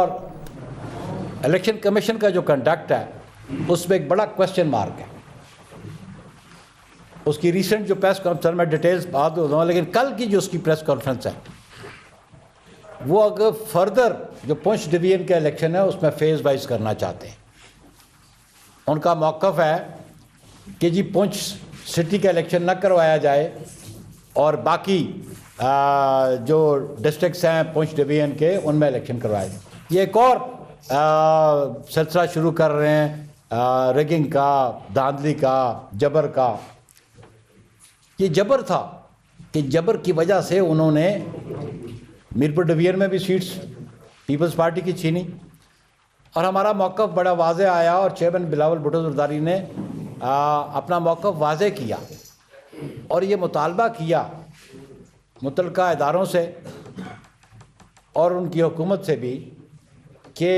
اور election commission کا جو کنڈکٹ ہے اس میں ایک بڑا کوشچن مارک ہے. اس کی ریسنٹ جو پریس کانفرنس میں ڈیٹیلز بات ہو رہا ہوں، لیکن کل کی جو اس کی پریس کانفرنس ہے وہ اگر فردر جو پونچھ ڈویژن کا الیکشن ہے اس میں فیز وائز کرنا چاہتے ہیں. ان کا موقف ہے کہ جی پونچھ سٹی کا الیکشن نہ کروایا جائے اور باقی جو ڈسٹرکٹس ہیں پونچھ ڈویژن کے ان میں الیکشن کروائے جائے. یہ ایک اور سلسلہ شروع کر رہے ہیں ریگنگ کا، دھاندلی کا، جبر کا. یہ جبر تھا کہ جبر کی وجہ سے انہوں نے میرپور ڈویژن میں بھی سیٹس پیپلز پارٹی کی چھینی اور ہمارا موقف بڑا واضح آیا اور چیئرمین بلاول بھٹو زرداری نے اپنا موقف واضح کیا اور یہ مطالبہ کیا متعلقہ اداروں سے اور ان کی حکومت سے بھی کہ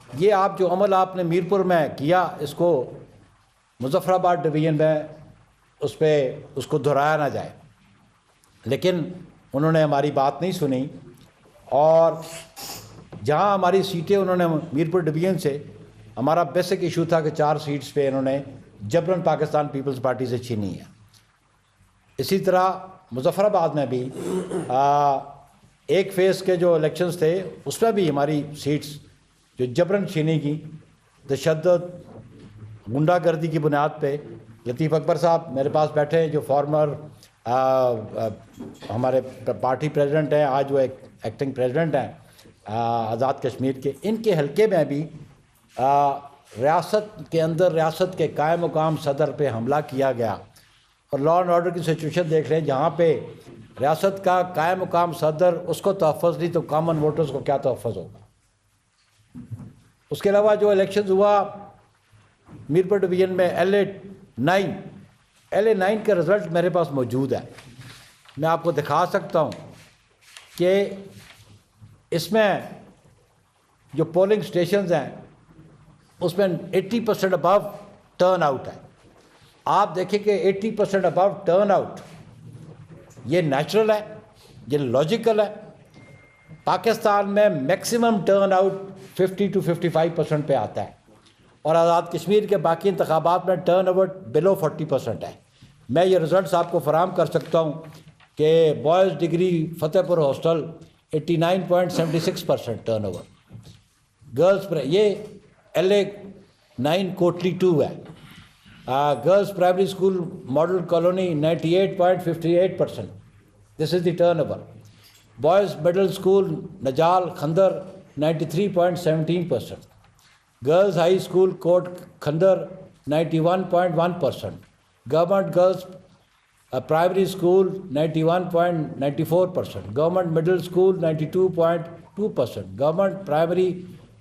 یہ آپ جو عمل آپ نے میرپور میں کیا اس کو مظفر آباد ڈویژن میں اس کو دہرایا نہ جائے. لیکن انہوں نے ہماری بات نہیں سنی اور جہاں ہماری سیٹیں انہوں نے میرپور ڈویژن سے، ہمارا بیسک ایشو تھا کہ 4 سیٹس پہ انہوں نے جبراً پاکستان پیپلز پارٹی سے چھینی ہے. اسی طرح مظفر آباد میں بھی ایک فیز کے جو الیکشنز تھے اس میں بھی ہماری سیٹس جو جبراً چھینی کی، تشدد، غنڈہ گردی کی بنیاد پہ. لطیف اکبر صاحب میرے پاس بیٹھے ہیں جو فارمر ہمارے پارٹی پریزیڈنٹ ہیں، آج وہ ایکٹنگ پریزیڈنٹ ہیں آزاد کشمیر کے. ان کے حلقے میں بھی ریاست کے اندر ریاست کے قائم مقام صدر پہ حملہ کیا گیا اور لا اینڈ آرڈر کی سچویشن دیکھ رہے ہیں جہاں پہ ریاست کا قائم مقام صدر اس کو تحفظ نہیں تو کامن ووٹرز کو کیا تحفظ ہوگا. اس کے علاوہ جو الیکشنز ہوا میرپور ڈویژن میں LA9 کا رزلٹ میرے پاس موجود ہے، میں آپ کو دکھا سکتا ہوں کہ اس میں جو پولنگ سٹیشنز ہیں اس میں 80% ابو ٹرن آؤٹ ہے. آپ دیکھیں کہ 80% ابو ٹرن آؤٹ یہ نیچرل ہے، یہ لاجیکل ہے. پاکستان میں میکسیمم ٹرن آؤٹ 50 to 55% پہ آتا ہے اور آزاد کشمیر کے باقی انتخابات میں ٹرن اوور بلو 40% ہے. میں یہ رزلٹس آپ کو فراہم کر سکتا ہوں کہ boys degree Fatehpur hostel 89.76% turnover, girls پر یہ LA9 کوٹلی 2 ہے. Girls primary school model colony 98.58%، this is the turnover. Boys middle school Najal Khandar 93.17%. Girls high school Kot Khandar 91.1%. Government girls primary school 91.94%. Government middle school 92.2%. Government primary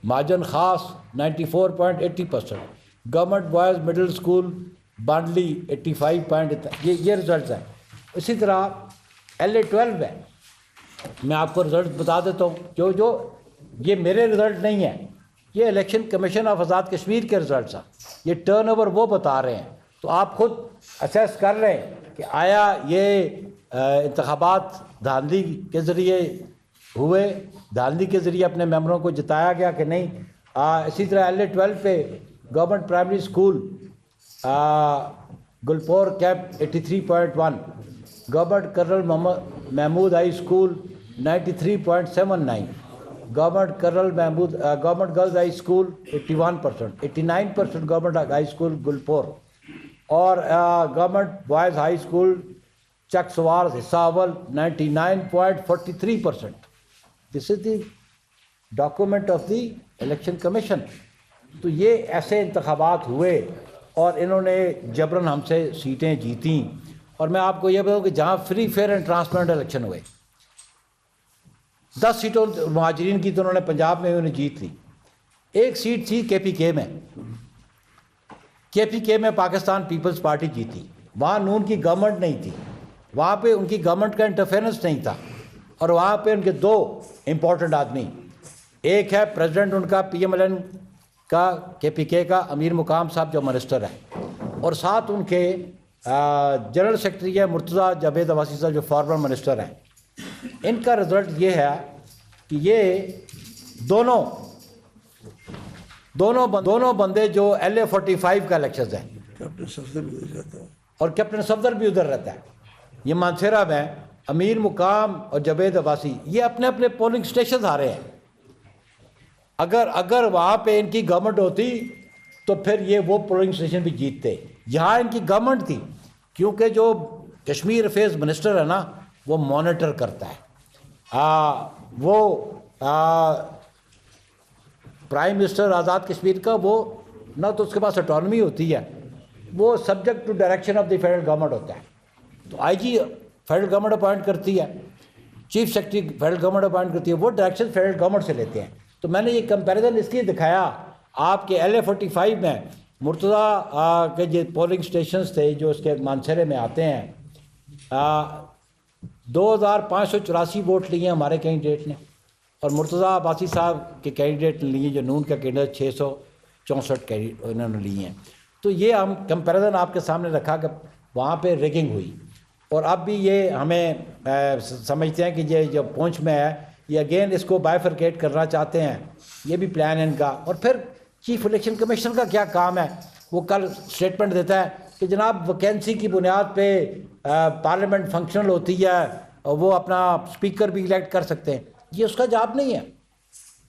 Majan Khas 94.80%. Government boys middle school Bandli 85. یہ results ہیں. اسی طرح LA12 ہے، میں آپ کو result بتا دیتا ہوں جو یہ میرے رزلٹ نہیں ہیں، یہ election commission of Azad Kashmir کے رزلٹس ہیں. یہ ٹرن اوور وہ بتا رہے ہیں، تو آپ خود اسیس کر رہے ہیں کہ آیا یہ انتخابات دھاندلی کے ذریعے ہوئے، دھاندلی کے ذریعے اپنے ممبروں کو جتایا گیا کہ نہیں. اسی طرح LA12 پہ government primary school Gulpur camp 83.1. Government colonel Mahmood high school 93.79. Government government girls high school 81%. 89% government high school Gulpur اور گورنمنٹ بوائز ہائی اسکول چک سوار حصہ اول 99.43%. This is the document of the election commission. تو یہ ایسے انتخابات ہوئے اور انہوں نے جبراً ہم سے سیٹیں جیتیں. اور میں آپ کو یہ بتاؤں کہ جہاں free fair and transparent election ہوئے 10 سیٹوں مہاجرین کی تو انہوں نے پنجاب میں انہیں جیت لی. ایک سیٹ تھی KPK میں، KPK میں پاکستان پیپلز پارٹی جیتی. وہاں نون کی گورنمنٹ نہیں تھی، وہاں پہ ان کی گورنمنٹ کا انٹرفیرنس نہیں تھا اور وہاں پہ ان کے 2 امپورٹنٹ آدمی، ایک ہے پریزیڈنٹ ان کا PMLN کا KPK کا امیر مقام صاحب جو منسٹر ہے، اور ساتھ ان کے جنرل سیکرٹری ہے مرتضیٰ جاوید عباسی صاحب جو فارمر منسٹر ہیں. ان کا رزلٹ یہ ہے کہ یہ دونوں بندے جو LA-45 کا الیکشنز ہیں، کیپٹن صفدر بھی ادھر رہتا ہے اور کیپٹن صفدر بھی ادھر رہتا ہے، یہ مانسہرہ میں امیر مقام اور جاوید عباسی یہ اپنے اپنے پولنگ اسٹیشنز آ رہے ہیں. اگر وہاں پہ ان کی گورنمنٹ ہوتی تو پھر یہ وہ پولنگ اسٹیشن بھی جیتتے. یہاں ان کی گورنمنٹ تھی، کیونکہ جو کشمیر افیئرز منسٹر ہے نا وہ مانیٹر کرتا ہے. پرائم منسٹر آزاد کشمیر کا وہ نہ تو اس کے پاس اٹانومی ہوتی ہے، وہ subject to direction of the federal government ہوتا ہے. تو I G federal government appoint کرتی ہے، chief secretary federal government appoint کرتی ہے، وہ ڈائریکشن فیڈرل گورنمنٹ سے لیتے ہیں. تو میں نے یہ کمپیریزن اس لیے دکھایا آپ کے LA-45 میں مرتضیٰ کے جو پولنگ اسٹیشنز تھے جو اس کے مانسہرے میں آتے ہیں، 2584 ووٹ لیے ہمارے کینڈیڈیٹ نے اور مرتضیٰ عباسی صاحب کے کینڈیڈیٹ نے لیے جو نون کا کینڈیڈیٹ 664 انہوں نے لیے ہیں. تو یہ ہم کمپیریزن آپ کے سامنے رکھا کہ وہاں پہ ریگنگ ہوئی. اور اب بھی یہ ہمیں سمجھتے ہیں کہ یہ جو پونچھ میں ہے یہ اگین اس کو بائیفرکیٹ کرنا چاہتے ہیں، یہ بھی پلان ہے ان کا. اور پھر چیف الیکشن کمیشن کا کیا کام ہے؟ وہ کل اسٹیٹمنٹ دیتا ہے کہ جناب ویکینسی کی بنیاد پہ پارلیمنٹ فنکشنل ہوتی ہے اور وہ اپنا اسپیکر بھی الیکٹ کر سکتے ہیں. یہ اس کا جاب نہیں ہے.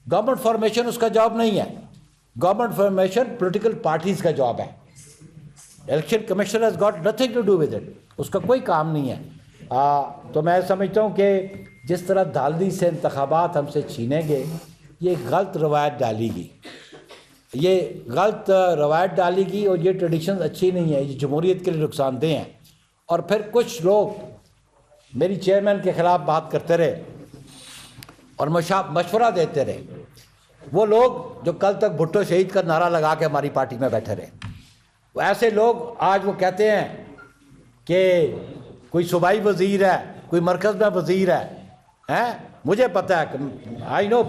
گورنمنٹ فارمیشن اس کا جاب نہیں ہے. گورنمنٹ فارمیشن پولیٹیکل پارٹیز کا جاب ہے. Election commission has got nothing to do with it, اس کا کوئی کام نہیں ہے. تو میں سمجھتا ہوں کہ جس طرح دھاندلی سے انتخابات ہم سے چھینیں گے، یہ غلط روایت ڈالی گئی، اور یہ ٹریڈیشنز اچھی نہیں ہے، یہ جمہوریت کے لیے نقصان دہ ہیں. اور پھر کچھ لوگ میری چیئرمین کے خلاف بات کرتے رہے اور مشورہ دیتے رہے. وہ لوگ جو کل تک بھٹو شہید کا نعرہ لگا کے ہماری پارٹی میں بیٹھے رہے، وہ ایسے لوگ آج وہ کہتے ہیں کہ کوئی صوبائی وزیر ہے، کوئی مرکز میں وزیر ہے. مجھے پتہ ہے کہ آئی نو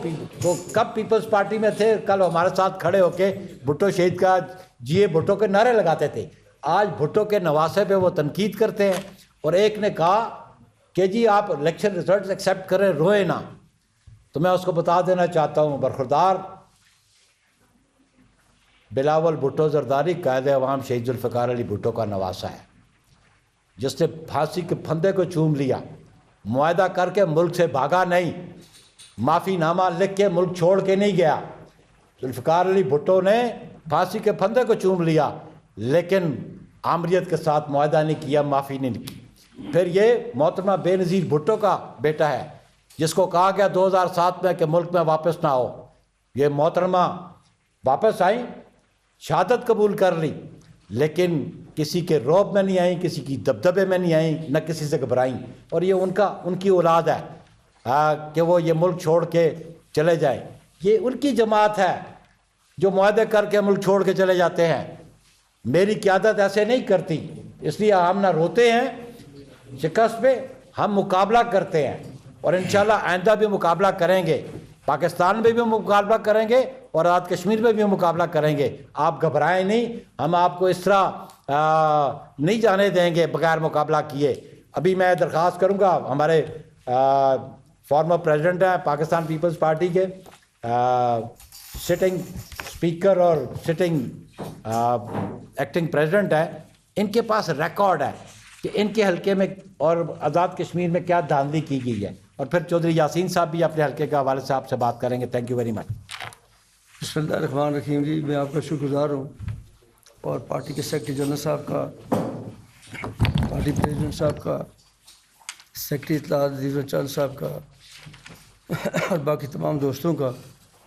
وہ کب پیپلز پارٹی میں تھے، کل ہمارے ساتھ کھڑے ہو کے بھٹو شہید کا جیے بھٹو کے نعرے لگاتے تھے. آج بھٹو کے نواسے پہ وہ تنقید کرتے ہیں. اور ایک نے کہا کہ جی آپ الیکشن ریزلٹس ایکسیپٹ کریں، روئے نہ. تو میں اس کو بتا دینا چاہتا ہوں، برخوردار بلاول بھٹو زرداری قائد عوام شہید ذوالفقار علی بھٹو کا نواسہ ہے، جس نے پھانسی کے پھندے کو چوم لیا، معاہدہ کر کے ملک سے بھاگا نہیں، معافی نامہ لکھ کے ملک چھوڑ کے نہیں گیا. ذوالفقار علی بھٹو نے پھانسی کے پھندے کو چوم لیا لیکن آمریت کے ساتھ معاہدہ نہیں کیا، معافی نہیں کی. پھر یہ محترمہ بے نظیر بھٹو کا بیٹا ہے جس کو کہا گیا 2007 میں کہ ملک میں واپس نہ آؤ. یہ محترمہ واپس آئیں، شہادت قبول کر لی، لیکن کسی کے روب میں نہیں آئیں، کسی کی دبدبے میں نہیں آئیں، نہ کسی سے گھبرائیں. اور یہ ان کی اولاد ہے کہ وہ یہ ملک چھوڑ کے چلے جائیں. یہ ان کی جماعت ہے جو معاہدے کر کے ملک چھوڑ کے چلے جاتے ہیں. میری قیادت ایسے نہیں کرتی، اس لیے ہم نہ روتے ہیں شکست پہ، ہم مقابلہ کرتے ہیں اور انشاءاللہ آئندہ بھی مقابلہ کریں گے. پاکستان میں بھی مقابلہ کریں گے اور آزاد کشمیر میں بھی مقابلہ کریں گے. آپ گھبرائیں نہیں، ہم آپ کو اس طرح نہیں جانے دیں گے بغیر مقابلہ کیے. ابھی میں درخواست کروں گا، ہمارے فارمر پریزیڈنٹ ہیں پاکستان پیپلز پارٹی کے، سٹنگ اسپیکر اور سٹنگ ایکٹنگ پریزیڈنٹ ہیں، ان کے پاس ریکارڈ ہے کہ ان کے حلقے میں اور آزاد کشمیر میں کیا دھاندلی کی گئی ہے. اور پھر چودھری یاسین صاحب بھی اپنے حلقے کے حوالے سے آپ سے بات کریں گے. Thank you very much. بسم اللہ الرحمن الرحیم. جی میں آپ کا شکر گزار ہوں اور پارٹی کے سیکرٹری جنرل صاحب کا، پارٹی پریزیڈنٹ صاحب کا، سیکرٹری اطلاعات عزیز چند صاحب کا اور باقی تمام دوستوں کا.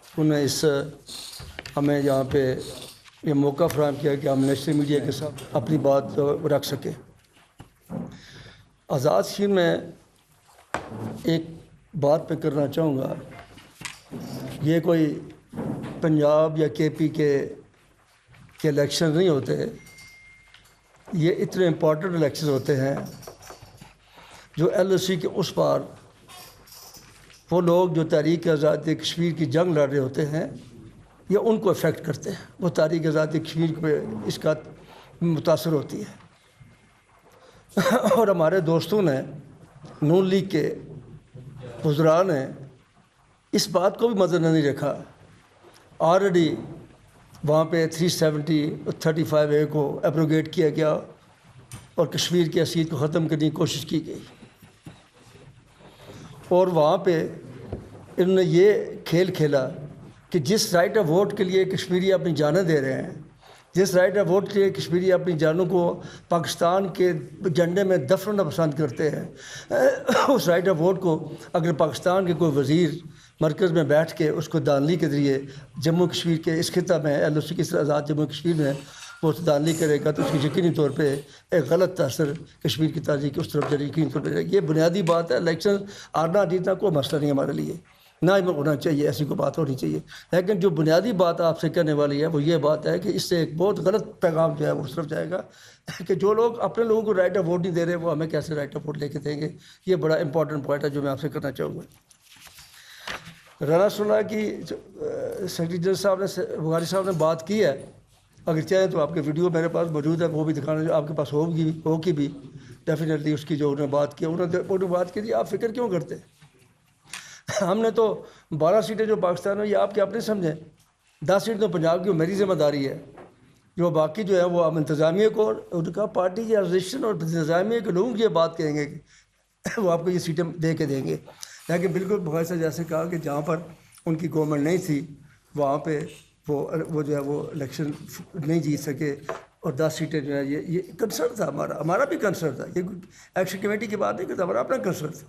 انہوں نے ہمیں یہاں پہ یہ موقع فراہم کیا کہ ہم نیشنل میڈیا کے ساتھ اپنی بات رکھ سکیں. آزاد کشمیر میں ایک بات پہ کرنا چاہوں گا، یہ کوئی پنجاب یا KP کے الیکشن نہیں ہوتے، یہ اتنے امپورٹنٹ الیکشن ہوتے ہیں جو LOC کے اس پار وہ لوگ جو تحریک آزادی کشمیر کی جنگ لڑ رہے ہوتے ہیں یہ ان کو افیکٹ کرتے ہیں. وہ تحریک آزادی کشمیر پہ اس کا متاثر ہوتی ہے. اور ہمارے دوستوں نے، نون لیگ کے وزراء نے اس بات کو بھی مد نظر نہیں رکھا. آلریڈی وہاں پہ 370-35A کو ایبروگیٹ کیا گیا اور کشمیر کی حیثیت کو ختم کرنے کی کوشش کی گئی. اور وہاں پہ انہوں نے یہ کھیل کھیلا کہ جس رائٹ آف ووٹ کے لیے کشمیری اپنی جانیں دے رہے ہیں، جس رائٹ آف ووٹ کے لیے کشمیری اپنی جانوں کو پاکستان کے جھنڈے میں دفننا پسند کرتے ہیں، اس رائٹ آف ووٹ کو اگر پاکستان کے کوئی وزیر مرکز میں بیٹھ کے اس کو دانلی کے ذریعے جموں کشمیر کے اس خطہ میں LOC کی آزاد جموں کشمیر میں وہ دانلی کرے گا تو اس کی یقینی طور پہ ایک غلط تاثر کشمیر کی تاریخ اس طرف یقینی طور پہ. یہ بنیادی بات ہے. الیکشن ہارنا جیتنا کوئی مسئلہ نہیں ہمارے لیے، نہ ہی ہونا چاہیے، ایسی کوئی بات ہونی چاہیے. لیکن جو بنیادی بات آپ سے کہنے والی ہے وہ یہ بات ہے کہ اس سے ایک بہت غلط پیغام جو ہے وہ اس طرف جائے گا کہ جو لوگ اپنے لوگوں کو رائٹ آف ووٹ نہیں دے رہے وہ ہمیں کیسے رائٹ آف ووٹ لے کے دیں گے. یہ بڑا امپورٹنٹ پوائنٹ ہے جو میں آپ سے کرنا چاہوں گا. رانا صلاح کی سیکرٹری جنرل صاحب نے بخاری صاحب نے بات کی ہے، اگر چاہیں تو آپ کے ویڈیو میرے پاس موجود ہے، وہ بھی دکھانا جو آپ کے پاس ہوگی بھی ڈیفینیٹلی اس کی جو انہوں نے بات کی. انہوں نے بات کی تھی آپ فکر کیوں کرتے، ہم نے تو 12 سیٹیں جو پاکستان میں یہ آپ کے اپنے سمجھیں، 10 سیٹ تو پنجاب کی میری ذمہ داری ہے. جو باقی جو ہے وہ ہم انتظامیہ کو ان کا پارٹی کی رجسٹریشن اور انتظامیہ کے لوگوں کی یہ بات کہیں گے کہ وہ آپ کو یہ سیٹیں دے کے دیں گے. لیکن بالکل بخاری صاحب جیسے کہا کہ جہاں پر ان کی گورنمنٹ نہیں تھی وہاں پہ وہ جو ہے وہ الیکشن نہیں جیت سکے اور 10 سیٹیں جو ہے یہ کنسرن تھا ہمارا بھی کنسرن تھا. یہ ایکشن کمیٹی کی بات نہیں کرتا، ہمارا اپنا کنسرن تھا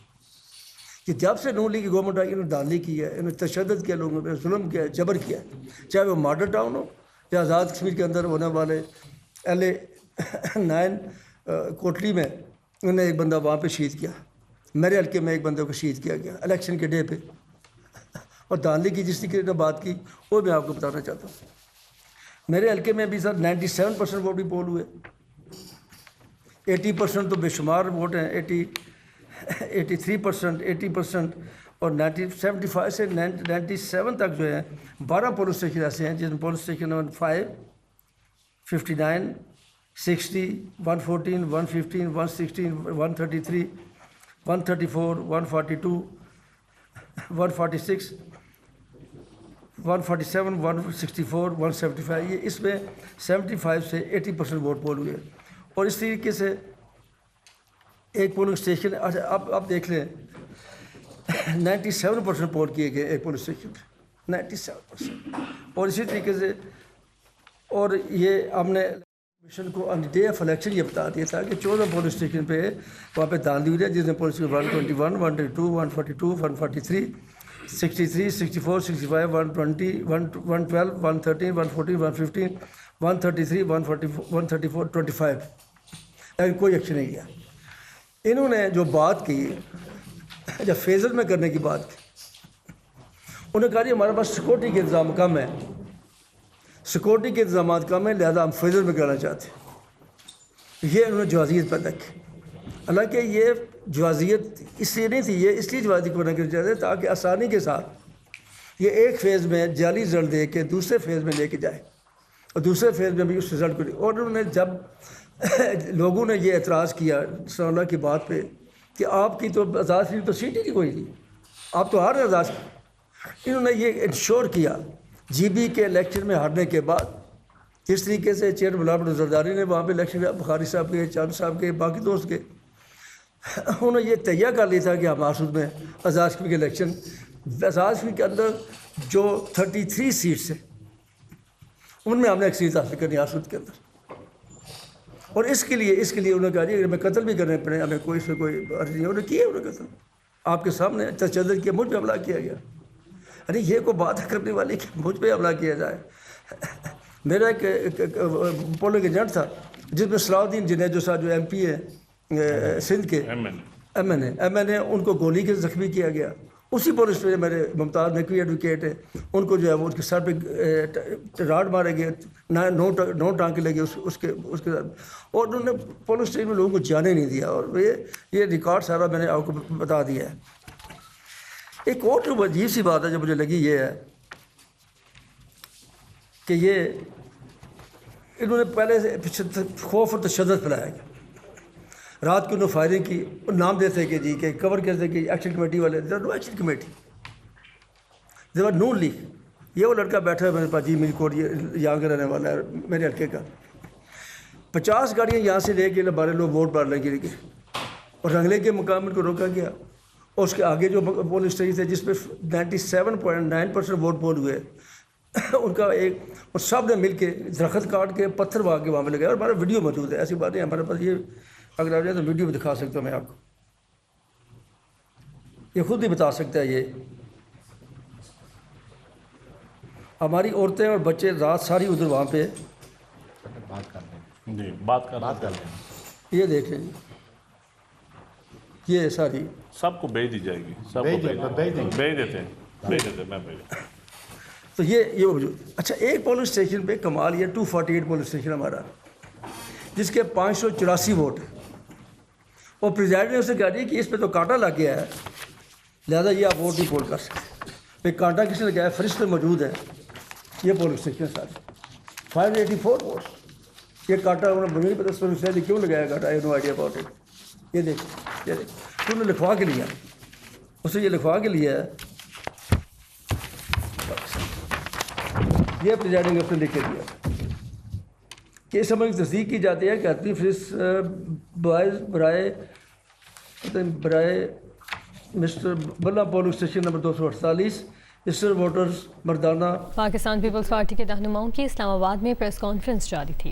کہ جب سے نون لیگ کی گورنمنٹ آئی انہوں نے دانلی کی ہے، انہوں نے تشدد کیا، لوگوں پہ ظلم کیا، جبر کیا، چاہے وہ ماڈل ٹاؤن ہو یا آزاد کشمیر کے اندر ہونے والے LA9 کوٹلی میں انہوں نے ایک بندہ وہاں پہ شہید کیا، میرے حلقے میں ایک بندے کو شہید کیا گیا الیکشن کے ڈے پہ. اور دانلی کی جس کی نے بات کی وہ میں آپ کو بتانا چاہتا ہوں. میرے حلقے میں بھی سر 97% ووٹ بھی پول ہوئے، 80% تو بے شمار ووٹ ہیں، 83%، 80% اور 75 سے 97 تک جو ہے 12 پولنگ اسٹیشن ایسے ہیں جس میں پولنگ اسٹیشن 5، 59، 60، 114، 115، 116، 133، 134، 142، 146، 147، 164، 175. یہ اس میں 75 سے 80% ووٹ پول ہوئے. اور اس طریقے سے ایک پولنگ اسٹیشن اب آپ دیکھ لیں 97% پول کیے گئے ایک پولنگ اسٹیشن پہ، 97%. اور اسی طریقے سے اور یہ ہم نے کمیشن کو آن ڈے آف الیکشن یہ بتا دیا تھا کہ 14 پولنگ اسٹیشن پہ وہاں پہ دانلی ہوئی ہے جس میں پولنگ اسٹیشن 121، 122، 142، 143، 63، 64، 65، 120، 112، 113، 114، 115، 133، 134، 25. لیکن کوئی ایکشن نہیں کیا. انہوں نے جو بات کی جب فیزر میں کرنے کی بات کی انہوں نے کہا کہ ہمارے پاس سیکورٹی کے انتظام کم ہے، سیکورٹی کے انتظامات کم ہیں لہذا ہم فیزر میں کرنا چاہتے ہیں. یہ انہوں نے جوازیت پیدا کی. حالانکہ یہ جوازیت اس لیے نہیں تھی، یہ اس لیے جوازیت کو نہ کرنا چاہتے تاکہ آسانی کے ساتھ یہ ایک فیز میں جعلی رزلٹ دے کے دوسرے فیز میں لے کے جائے اور دوسرے فیز میں بھی اس رزلٹ کو. اور انہوں نے جب لوگوں نے یہ اعتراض کیا صلاح کی بات پہ کہ آپ کی تو آزاد کشمیر تو سیٹ ہی نہیں کوئی تھی، آپ تو ہار رہے آزاد. انہوں نے یہ انشور کیا GB کے الیکشن میں ہارنے کے بعد جس طریقے سے چیئر ملابر زرداری نے وہاں پہ الیکشن بخاری صاحب کے، چاند صاحب کے، باقی دوست کے، انہوں نے یہ تیار کر لیا تھا کہ ہم آسود میں آزاد کشمیر کے الیکشن، آزاد کشمیر کے اندر جو 33 سیٹس ہیں ان میں ہم نے اکثریت حاصل کرنی آسود کے اندر. اور اس کے لیے انہوں نے کہا اگر ہمیں قتل بھی کرنے پڑے ہمیں کوئی سے کوئی عرض نہیں. انہوں نے کیا انہوں نے قتل آپ کے سامنے تشدد کیا، مجھ پہ حملہ کیا گیا. ارے یہ کوئی بات کرنے والی کہ مجھ پہ حملہ کیا جائے. میرا ایک پولنگ ایجنٹ تھا جس میں صلاح الدین جنید جو صاحب جو MP ہے سندھ کے MNA ان کو گولی کے زخمی کیا گیا. اسی پولیس میں میرے ممتاز نقوی ایڈوکیٹ ہیں ان کو جو ہے وہ اس کے سر پہ راڈ مارے گئے، 9 ٹانکے لگے اس کے ساتھ. اور انہوں نے پولیس اسٹیشن میں لوگوں کو جانے نہیں دیا. اور یہ ریکارڈ سارا میں نے آپ کو بتا دیا ہے. ایک اور جو عجیب سی بات ہے جو مجھے لگی یہ ہے کہ یہ انہوں نے پہلے سے خوف اور تشدد پھیلایا گیا. رات کو انہوں نے فائرنگ کی اور نام دیتے کہ جی کہ کور کرتے کہ ایکشن کمیٹی والے. No action committee. دیور نون لیگ، یہ وہ لڑکا بیٹھا ہے میرے پاس جی میری کوٹ یہاں کا رہنے والا ہے میرے حلقے کا، 50 گاڑیاں یہاں سے لے کے ہمارے لوگ ووٹ ڈالنے کے لیے، اور رنگلے کے مقام کو روکا گیا، اور اس کے آگے جو پولنگ اسٹیشن ہے جس پہ 97.9% ووٹ پول ہوئے ان کا ایک، اور سب نے مل کے درخت کاٹ کے پتھر وہاں کے وہاں پہ لگایا، اور ہمارا ویڈیو موجود ہے، ایسی بات نہیں ہمارے پاس، یہ اگر آپ جائیں تو ویڈیو بھی دکھا سکتا ہوں میں آپ کو، یہ خود ہی بتا سکتا ہے یہ، ہماری عورتیں اور بچے رات ساری ادھر وہاں پہ، بات کر لیں جی بات کر لیں، یہ دیکھیں یہ ساری، سب کو بھیج دی جائے گی، سب کو بھیج دیں گے۔ بھیج دیتے ہیں، میں بھیج دیتا ہوں۔ تو یہ موجود۔ اچھا ایک پولنگ اسٹیشن پہ کمال یہ 248 پولنگ اسٹیشن ہمارا، جس کے 584 ووٹ، اور پریزائڈنگ نے اسے کہا دی کہ اس پہ تو کانٹا لگ گیا ہے لہذا یہ آپ ووٹ نہیں پول کر سکتے، پھر کانٹا کس نے لگایا؟ فرشت میں موجود ہے، یہ پولنگ اسٹیشن سارے 584 ووٹ، یہ کانٹا انہوں نے مجھے نہیں پتا سر کیوں لگایا کانٹا، آئی نو آئیڈیا اباؤٹ اٹ، یہ دیکھ انہوں نے لکھوا کے لیا، اسے یہ لکھوا کے لیا ہے، یہ پریزائڈنگ افسر نے لکھ کے دیا کہ اس عمل کی تصدیق کی جاتی ہے کہ حتمی فہرست برائے مسٹر بلہ پولنگ اسٹیشن نمبر 248 اسٹر ووٹرز مردانہ۔ پاکستان پیپلز پارٹی کے رہنماؤں کی اسلام آباد میں پریس کانفرنس جاری تھی۔